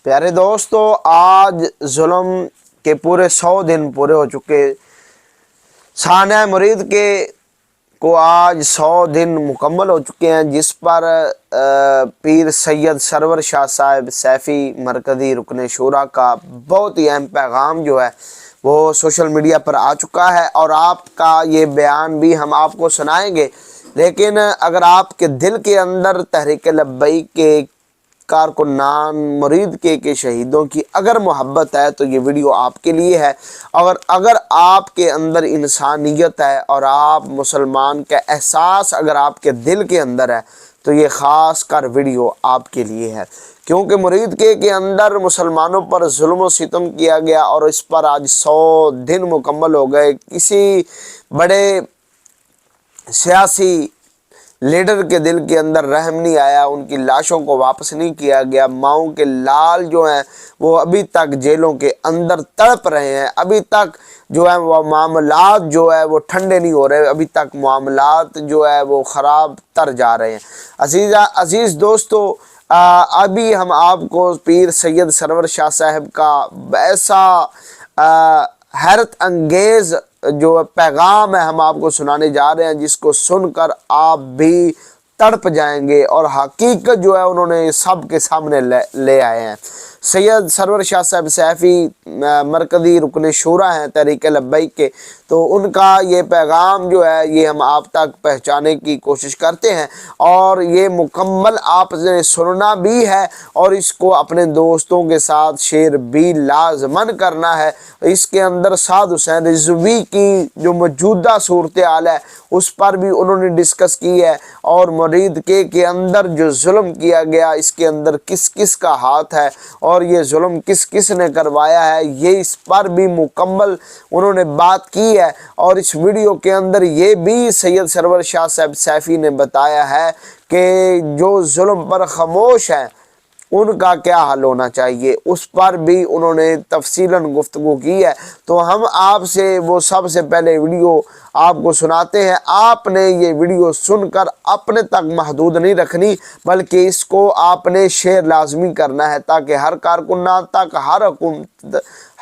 प्यारे दोस्तों, आज जुल्म के पूरे 100 दिन पूरे हो चुके। सानिया मुरीद के को आज 100 दिन मुकम्मल हो चुके हैं, जिस पर पीर सैयद सरवर शाह साहब सैफ़ी मरकज़ी रुकन शूरा का बहुत ही अहम पैगाम जो है वो सोशल मीडिया पर आ चुका है और आपका ये बयान भी हम आपको सुनाएंगे। लेकिन अगर आपके दिल के अंदर तहरीक लब्बैक के कारकुनान मुरीद के शहीदों की अगर मोहब्बत है तो ये वीडियो आपके लिए है। और अगर आपके अंदर इंसानियत है और आप मुसलमान का एहसास अगर आपके दिल के अंदर है तो ये ख़ास कर वीडियो आपके लिए है, क्योंकि मुरीद के अंदर मुसलमानों पर जुल्म और सितम किया गया और इस पर आज 100 दिन मुकम्मल हो गए। किसी बड़े सियासी लीडर के दिल के अंदर रहम नहीं आया, उनकी लाशों को वापस नहीं किया गया। माओं के लाल जो हैं वो अभी तक जेलों के अंदर तड़प रहे हैं, अभी तक जो है वो मामलात जो है वो ठंडे नहीं हो रहे, अभी तक मामलात जो है वो ख़राब तर जा रहे हैं। अजीज़ दोस्तों, अभी हम आपको पीर सैयद सरवर शाह साहब का ऐसा हैरत अंगेज़ जो पैगाम है हम आपको सुनाने जा रहे हैं, जिसको सुनकर आप भी तड़प जाएंगे और हकीकत जो है उन्होंने सब के सामने ले आए हैं। सैयद सरवर शाह साहब सैफ़ी मरकज़ी रुकन शूरा हैं तहरीक लब्बैक के, तो उनका ये पैगाम जो है ये हम आप तक पहुँचाने की कोशिश करते हैं और ये मुकम्मल आपने सुनना भी है और इसको अपने दोस्तों के साथ शेयर भी लाजमन करना है। इसके अंदर साद हुसैन रिजवी की जो मौजूदा सूरत हाल है उस पर भी उन्होंने डिस्कस की है और मुरीद के अंदर जो जुल्म किया गया इसके अंदर किस किस का हाथ है और ये जुल्म किस किस ने करवाया है, ये इस पर भी मुकम्मल उन्होंने बात की है। और इस वीडियो के अंदर ये भी सैयद सरवर शाह साहब सैफ़ी ने बताया है कि जो जुल्म पर खामोश हैं उनका क्या हल होना चाहिए, उस पर भी उन्होंने तफसीलन गुफ्तगू की है। तो हम आपसे वो सबसे पहले वीडियो आपको सुनाते हैं। आपने ये वीडियो सुनकर अपने तक महदूद नहीं रखनी, बल्कि इसको आपने शेयर लाजमी करना है ताकि हर कारकुनान तक, हर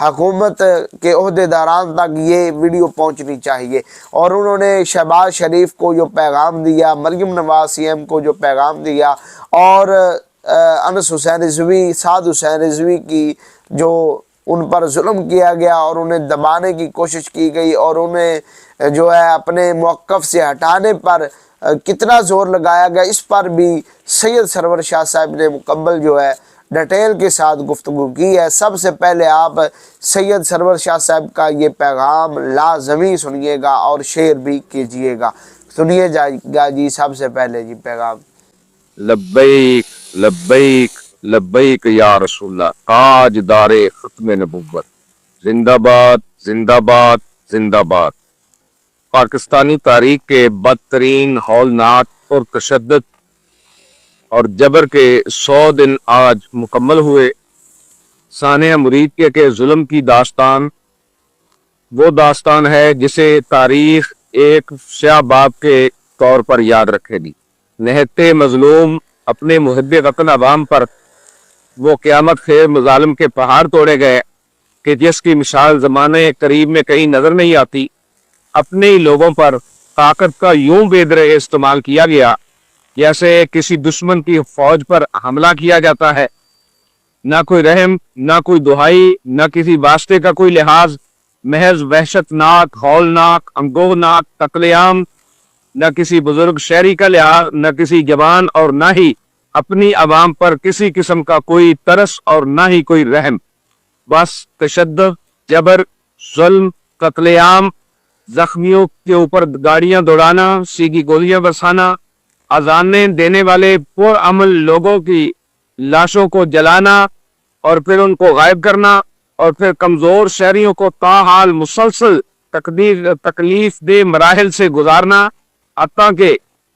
हुकूमत के ओहदेदारान तक ये वीडियो पहुंचनी चाहिए। और उन्होंने शहबाज शरीफ को जो पैगाम दिया, मरियम नवाज सीएम को जो पैगाम दिया और अनस हुसैन रिजवी, साद हुसैन रिजवी की जो उन पर जुल्म किया गया और उन्हें दबाने की कोशिश की गई और उन्हें जो है अपने मौक़िफ़ से हटाने पर कितना ज़ोर लगाया गया, इस पर भी सैयद सरवर शाह साहब ने मुकम्मल जो है डिटेल के साथ गुफ्तगू की है। सबसे पहले आप सैयद सरवर शाह साहब का ये पैगाम लाजमी सुनिएगा और शेयर भी कीजिएगा। सुनिए जाएगा जी सबसे पहले जी पैगाम। लब्बैक लब्बैक लब्बैक या रसूलल्लाह, ताजदारे खत्म नबुव्वत, जिंदाबाद जिंदाबाद जिंदाबाद। पाकिस्तानी तारीख के बदतरीन, हौलनाक और तशद्दुद और जबर के 100 दिन आज मुकम्मल हुए। सानिया मुरीद के जुल्म की दास्तान वो दास्तान है जिसे तारीख एक स्याह बाब के तौर पर याद रखेगी। निहत्ते मजलूम अपने मुहब्बे वतन अवाम पर वो क़यामत खेर मजालिम के पहाड़ तोड़े गए कि जिसकी मिसाल ज़माने करीब में कहीं नजर नहीं आती। अपने ही लोगों पर ताकत का यूं बेदरे इस्तेमाल किया गया जैसे किसी दुश्मन की फौज पर हमला किया जाता है। ना कोई रहम, ना कोई दुहाई, ना किसी वास्ते का कोई लिहाज, महज वहशतनाक, हौलनाक, अंगोहनाक कत्लेआम, न किसी बुजुर्ग शहरी का लिहाज, न किसी जवान और न ही अपनी आवाम पर किसी किस्म का कोई तरस और न ही कोई रहम। बस तशद्दुद, जबर, जुल्म, कत्लेआम, जख्मियों के ऊपर गाड़ियां दौड़ाना, सीधी गोलियां बरसाना, अजाने देने वाले पुरअमल लोगों की लाशों को जलाना और फिर उनको गायब करना और फिर कमजोर शहरियों को ताहाल मुसलसल तकलीफ दे मराहिल से गुजारना, हत्ता के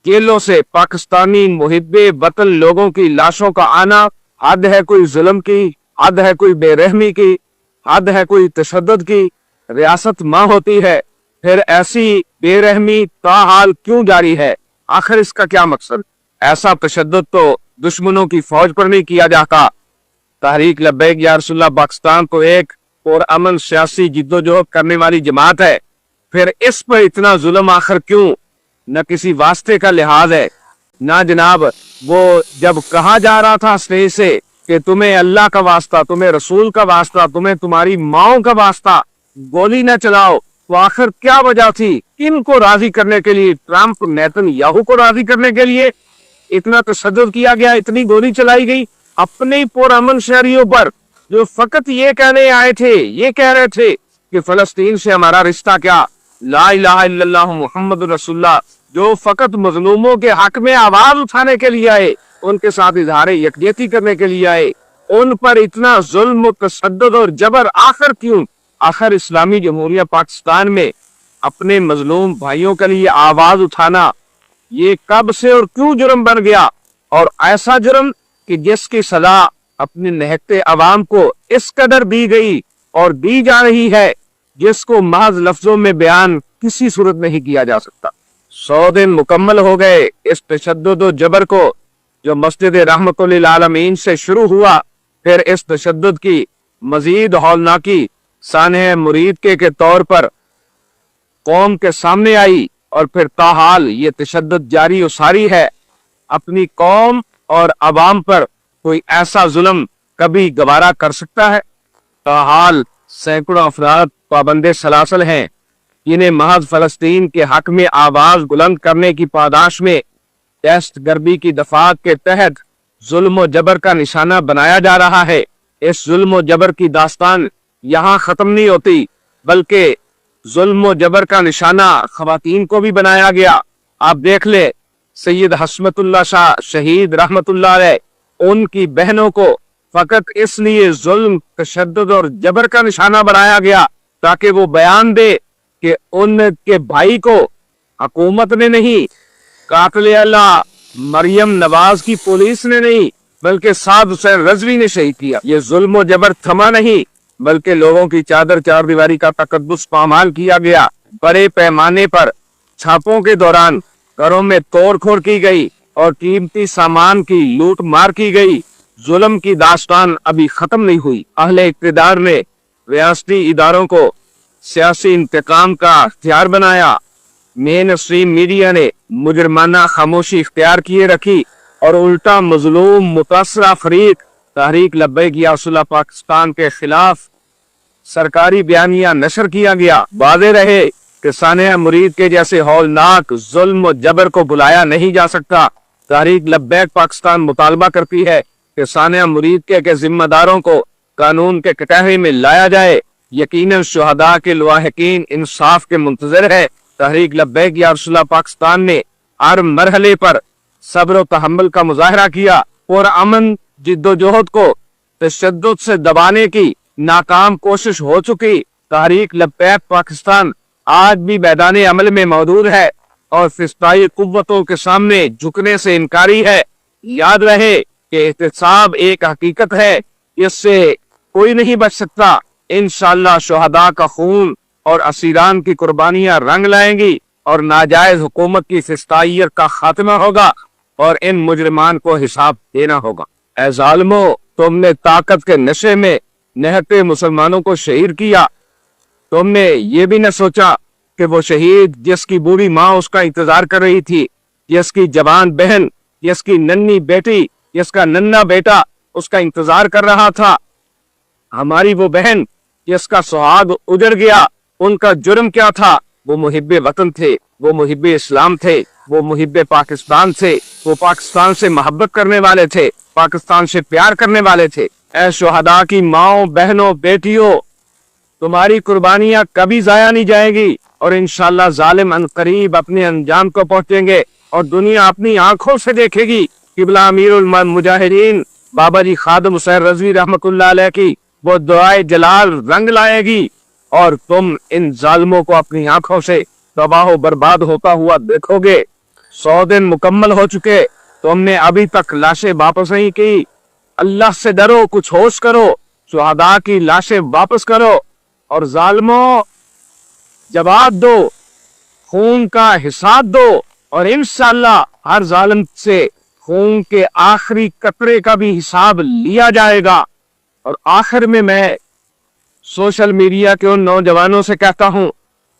जेलों से पाकिस्तानी मुहिब्बे वतन लोगों की लाशों का आना। हद है कोई जुल्म की, हद है कोई बेरहमी की, हद है कोई तशद्दुद की। रियासत मां होती है, फिर ऐसी बेरहमी ताहाल क्यों जारी है? आखिर इसका क्या मकसद? ऐसा तशद्दुद तो दुश्मनों की फौज पर नहीं किया जाता, तहरीक लब्बैक या रसूलल्लाह पाकिस्तान को एक और अमन सियासी जिद्दोजहद करने वाली जमात है, फिर इस पर इतना जुल्म आखिर क्यों? न किसी वास्ते का लिहाज है ना जनाब। वो जब कहा जा रहा था स्टेज से कि तुम्हें अल्लाह का वास्ता, तुम्हें रसूल का वास्ता, तुम्हें तुम्हारी माओ का वास्ता गोली न चलाओ, तो आखिर क्या वजह थी? किन को राजी करने के लिए? ट्रंप नेतन्याहू को राजी करने के लिए इतना तशद्दुद किया गया, इतनी गोली चलाई गई अपने पुरअमन शहरियों पर, जो फकत ये कहने आए थे, ये कह रहे थे कि फलस्तीन से हमारा रिश्ता क्या, ला इलाहा इल्लल्लाह मुहम्मद रसूलुल्लाह, जो फकत मजलूमों के हक में आवाज उठाने के लिए आए, उनके साथ इजहार यकजहती करने के लिए आए, उन पर इतना जुल्म, तशद्दुद और जबर आखिर क्यों? आखिर इस्लामी जमहूरिया पाकिस्तान में अपने मजलूम भाइयों के लिए आवाज उठाना ये कब से और क्यों जुर्म बन गया? और ऐसा जुर्म कि जिसकी सजा अपने नहकते अवाम को इस कदर दी गई और दी जा रही है, जिसको महज लफ्जों में बयान किसी सूरत में ही किया जा सकता। 100 दिन मुकम्मल हो गए इस तशद्दुद और जबर को, जो मस्जिद रहमतुल लिल आलमीन से शुरू हुआ, फिर इस तशद्दुद की मजीद हौलनाकी सानह मुरीद के तौर पर कौम के सामने आई, और फिर ताहाल ये तशद्दुद जारी और सारी है। अपनी कौम और अवाम पर कोई ऐसा जुल्म कभी गवारा कर सकता है? ताहाल सैकड़ों अफराद पाबंदे सलासल हैं, जिन्हें महज फलस्तीन के हक में आवाज बुलंद करने की पादाश में दहशत गर्दी की दफात के तहत जुल्म और जबर का निशाना बनाया जा रहा है। इस जुल्म और जबर की दास्तान यहाँ खत्म नहीं होती, बल्कि जुल्म और जबर का निशाना खवातीन को भी बनाया गया। आप देख ले, सैयद हस्मतुल्लाह शाह शहीद रहमतुल्लाह अलैह, उनकी बहनों को फकत इसलिए जुल्म, तशद्दुद और जबर का निशाना बनाया गया ताकि वो बयान दे कि उनके भाई को हुकूमत ने नहीं, कातिल अल्लाह मरियम नवाज की पुलिस ने नहीं, बल्कि साद हुसैन रजवी ने शहीद किया। ये जुल्म और जबर थमा नहीं, बल्कि लोगों की चादर चार दीवारी का तकद्दुस पामाल किया गया। बड़े पैमाने पर छापों के दौरान घरों में तोड़फोड़ की गई और कीमती सामान की लूट मार की गई। जुल्म की दास्तान अभी खत्म नहीं हुई। अहले इक़्तिदार ने रियासती इदारों को सियासी इंतकाम का हथियार बनाया। मेन स्ट्रीम मीडिया ने मुजरमाना खामोशी इख्तियार किए रखी और उल्टा मजलूम मुतासरा फरीक तहरीक लब्बैक या रसूलल्लाह पाकिस्तान के खिलाफ सरकारी बयानिया नशर किया गया। वाज़ेह रहे कि सानिया मुरीद के जैसे हौलनाक जुल्म और जबर को बुलाया नहीं जा सकता। तहरीक लब्बैक पाकिस्तान मुतालबा करती है कि सानिया मुरीद के जिम्मेदारों को कानून के कटहरे में लाया जाए। यकीनन शुहदा के लवाहिकीन इंसाफ के मुंतजर है। तहरीक लब्बैक या रसूलल्लाह पाकिस्तान ने हर मरहले पर सब्र और तहम्मुल का मुजाहरा किया और अमन जिद्दोजहद को तशद्दुद से दबाने की नाकाम कोशिश हो चुकी। तहरीक लब्बैक पाकिस्तान आज भी मैदान अमल में मौजूद है और फिस्ताई कुव्वतों के सामने झुकने से इनकारी है। याद रहे कि एहतिसाब एक हकीकत है, इससे कोई नहीं बच सकता। इंशाअल्लाह शुहदा का खून और असीरान की कुर्बानियां रंग लाएंगी और नाजायज हुकूमत की फिस्ताइयत का खात्मा होगा और इन मुजरिमान को हिसाब देना होगा। ऐ जालिमो, तुमने ताकत के नशे में निहत्ते मुसलमानों को शहीद किया। तुमने ये भी न सोचा कि वो शहीद जिसकी बूढ़ी माँ उसका इंतजार कर रही थी, जिसकी जवान बहन, जिसकी नन्ही बेटी, जिसका नन्हा बेटा उसका इंतजार कर रहा था, हमारी वो बहन जिसका सुहाग उजड़ गया, उनका जुर्म क्या था? वो मुहिब्बे वतन थे, वो मुहिब्बे इस्लाम थे, वो मुहिब्बे पाकिस्तान थे, वो पाकिस्तान से मोहब्बत करने वाले थे, पाकिस्तान से प्यार करने वाले थे। ऐ शुहदा की माओ, बहनों, बेटियों, तुम्हारी कुर्बानियां कभी जाया नहीं जाएगी और इंशाअल्लाह जालिम अनकरीब अपने अंजाम को पहुंचेंगे और दुनिया अपनी आंखों से देखेगी। किबला अमीरुल मुजाहिदीन बाबा जी खादिम हुसैन रजवी रहमतुल्लाह अलैह की वो दुआए जलाल रंग लाएगी और तुम इन जालिमों को अपनी आंखों से तबाह बर्बाद होता हुआ देखोगे। 100 दिन मुकम्मल हो चुके, तुमने अभी तक लाशें वापस नहीं की। अल्लाह से डरो, कुछ होश करो, शुहदा की लाशें वापस करो और जालिमों जवाब दो, खून का हिसाब दो और इंशाअल्लाह हर जालिम से खून के आखिरी कतरे का भी हिसाब लिया जाएगा। اور آخر میں सोशल मीडिया के उन नौजवानों से कहता हूं,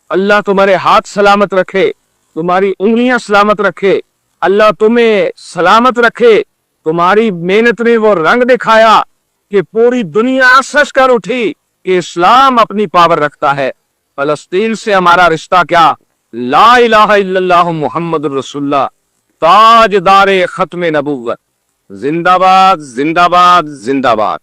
अल्लाह तुम्हारे हाथ सलामत रखे, तुम्हारी उंगलियां सलामत रखे, अल्लाह तुम्हें सलामत रखे। तुम्हारी मेहनत ने वो रंग दिखाया कि पूरी दुनिया सच कर उठी कि इस्लाम अपनी पावर रखता है। फलस्तीन से हमारा रिश्ता क्या, ला इलाहा इल्लल्लाह मुहम्मद रसूलुल्लाह, ताजदारे खत्म नबूवत, जिंदाबाद जिंदाबाद जिंदाबाद।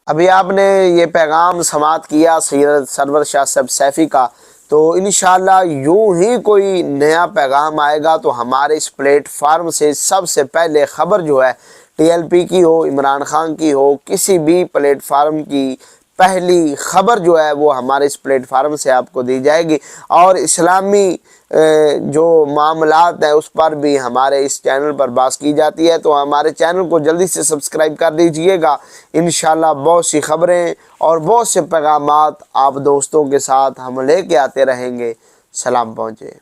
अभी आपने ये पैगाम समाअत किया सैयद सरवर शाह साहब सैफ़ी का, तो इंशाअल्लाह यूं ही कोई नया पैगाम आएगा तो हमारे इस प्लेटफार्म से सबसे पहले ख़बर जो है TLP की हो, इमरान खान की हो, किसी भी प्लेटफार्म की पहली ख़बर जो है वो हमारे इस प्लेटफार्म से आपको दी जाएगी। और इस्लामी जो मामलात हैं उस पर भी हमारे इस चैनल पर बात की जाती है, तो हमारे चैनल को जल्दी से सब्सक्राइब कर दीजिएगा। इंशाअल्लाह बहुत सी ख़बरें और बहुत से पैगामात आप दोस्तों के साथ हम लेके आते रहेंगे। सलाम पहुँचे।